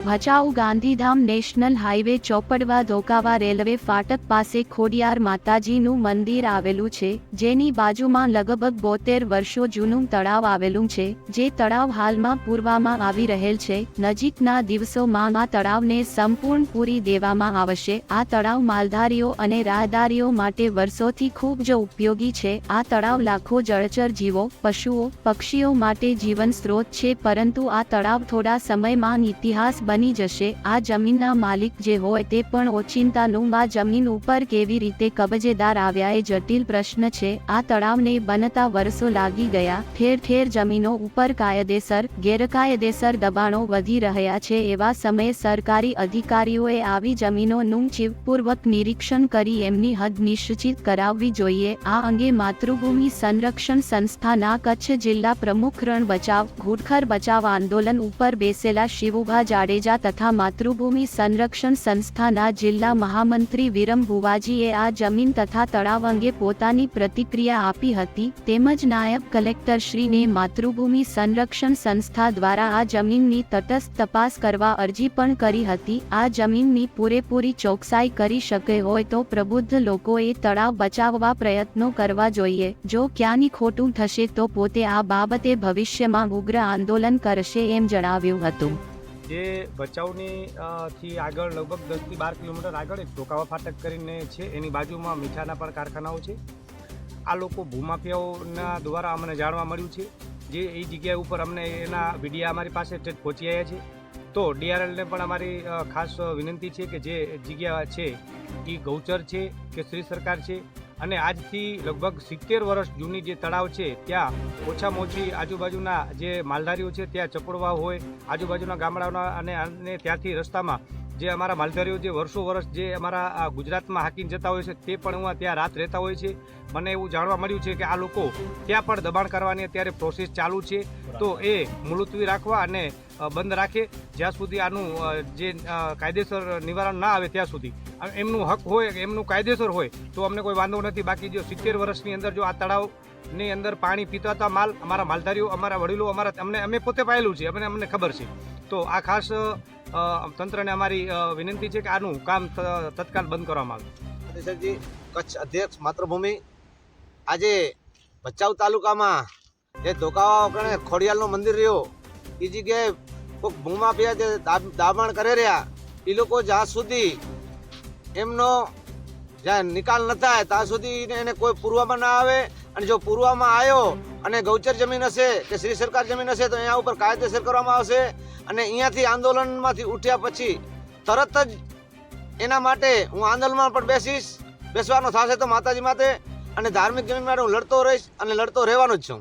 Bhachau Gandhidham national highway Chopadva Dhokava railway ફાટક પાસે ખોડિયાર માતાજીનું મંદિર આવેલું છે, જેની બાજુમાં લગભગ 72 વર્ષો જૂનું તળાવ આવેલું છે, જે તળાવ હાલમાં પૂરવામાં આવી રહેલ છે। નજીકના દિવસોમાં આ તળાવને સંપૂર્ણ પૂરી દેવામાં આવશે। આ તળાવ માલધારીઓ અને રાહદારીઓ માટે વર્ષોથી ખૂબ જ ઉપયોગી છે। આ તળાવ લાખો જળચર જીવો, પશુઓ, પક્ષીઓ માટે જીવન સ્ત્રોત છે, પરંતુ આ તળાવ થોડા સમયમાં ઇતિહાસ બની જશે। આ જમીનના માલિક જે હોય તે પણ ઓચિંતાનું આ જમીન ઉપર કેવી રીતે કબજેદાર આવ્યા એ જટિલ પ્રશ્ન છે। આ તળાવને બનતા વર્ષો લાગી ગયા। ઠેર ઠેર જમીનો ઉપર કાયદેસર ગેરકાયદેસર દબાણો વધી રહ્યા છે। એવા સમયે સરકારી અધિકારીઓએ આવી જમીનોનું ચીવપૂર્વક નિરીક્ષણ કરી એમની હદ નિશ્ચિત કરાવવી જોઈએ। આ અંગે માતૃભૂમિ સંરક્ષણ સંસ્થાના કચ્છ જિલ્લા પ્રમુખ રણ બચાવ ઘૂડખર બચાવ આંદોલન ઉપર બેસેલા શિવુભા જાડેજા તથા માતૃભૂમિ સંરક્ષણ સંસ્થાના જિલ્લા મહામંત્રી વિરમ ભુવાજીએ આ જમીન તથા તળાવ અંગે પોતાની પ્રતિક્રિયા આપી હતી। તેમજ નાયબ કલેક્ટરશ્રીને માતૃભૂમિ સંરક્ષણ સંસ્થા દ્વારા આ જમીનની તટસ્થ તપાસ કરવા અરજી પણ કરી હતી। આ જમીનની પૂરેપૂરી ચોકસાઈ કરી શકે હોય તો પ્રબુદ્ધ લોકોએ તળાવ બચાવવા પ્રયત્નો કરવા જોઈએ। જો ક્યાંની ખોટું થશે તો પોતે આ બાબતે ભવિષ્યમાં ઉગ્ર આંદોલન કરશે એમ જણાવ્યું હતું। જે ભચાઉની થી આગળ લગભગ 10 થી 12 કિલોમીટર આગળ એક ધોકાવા ફાટક કરીને છે, એની બાજુમાં મીઠાના પણ કારખાનાઓ છે। આ લોકો ભૂમાફિયાઓના દ્વારા અમને જાણવા મળ્યું છે, જે એ જગ્યા ઉપર અમને એના વિડીયા અમારી પાસે પહોંચી આવ્યા છે। તો ડીઆરએલને પણ અમારી ખાસ વિનંતી છે કે જે જગ્યા છે એ ગૌચર છે કે શ્રી સરકાર છે, અને આજથી લગભગ 70 વર્ષ જૂની જે તળાવ છે ત્યાં ઓછામાં ઓછી આજુબાજુના જે માલધારીઓ છે ત્યાં ચપડવા હોય, આજુબાજુના ગામડાઓના અને ત્યાંથી રસ્તામાં જે અમારા માલધારીઓ જે વર્ષો વર્ષ જે અમારા ગુજરાતમાં હાકીને જતા હોય છે તે પણ ત્યાં રાત રહેતા હોય છે। મને એવું જાણવા મળ્યું છે કે આ લોકો ત્યાં પણ દબાણ કરવાની અત્યારે પ્રોસેસ ચાલુ છે, તો એ મુલતવી રાખવા અને બંધ રાખે જ્યાં સુધી આનું જે કાયદેસર નિવારણ ના આવે ત્યાં સુધી। એમનું હક હોય, એમનું કાયદેસર હોય તો અમને કોઈ વાંધો નથી। બાકી જો 70 વર્ષની અંદર જો આ તળાવની અંદર પાણી પીતા હતા માલ, અમારા માલધારીઓ, અમારા વડીલો, અમે પોતે પાયેલું છે, અમને ખબર છે। તો આ ખાસ તંત્રને અમારી વિનંતી છે કે આનું કામ તત્કાલ બંધ કરવામાં આવે। સરજી કચ્છ અધ્યક્ષ માતૃભૂમિ આજે ભચાઉ તાલુકામાં જે ધોકાવા ખોડિયાલનું મંદિર રહ્યો એ જગ્યાએ કોઈક ભૂમાફિયા જે દાબાણ કરે રહ્યા એ લોકો જ્યાં સુધી એમનો જ્યાં નિકાલ ન થાય ત્યાં સુધી એને કોઈ પૂરવામાં ના આવે, અને જો પૂરવામાં આવ્યો અને ગૌચર જમીન હશે કે શ્રી સરકાર જમીન હશે તો અહીંયા ઉપર કાયદેસર કરવામાં આવશે। અને અહીંયાથી આંદોલનમાંથી ઉઠ્યા પછી તરત જ એના માટે હું આંદોલનમાં પણ બેસવાનો થશે તો માતાજી માટે અને ધાર્મિક જમીન માટે હું લડતો રહીશ અને લડતો રહેવાનો જ છું।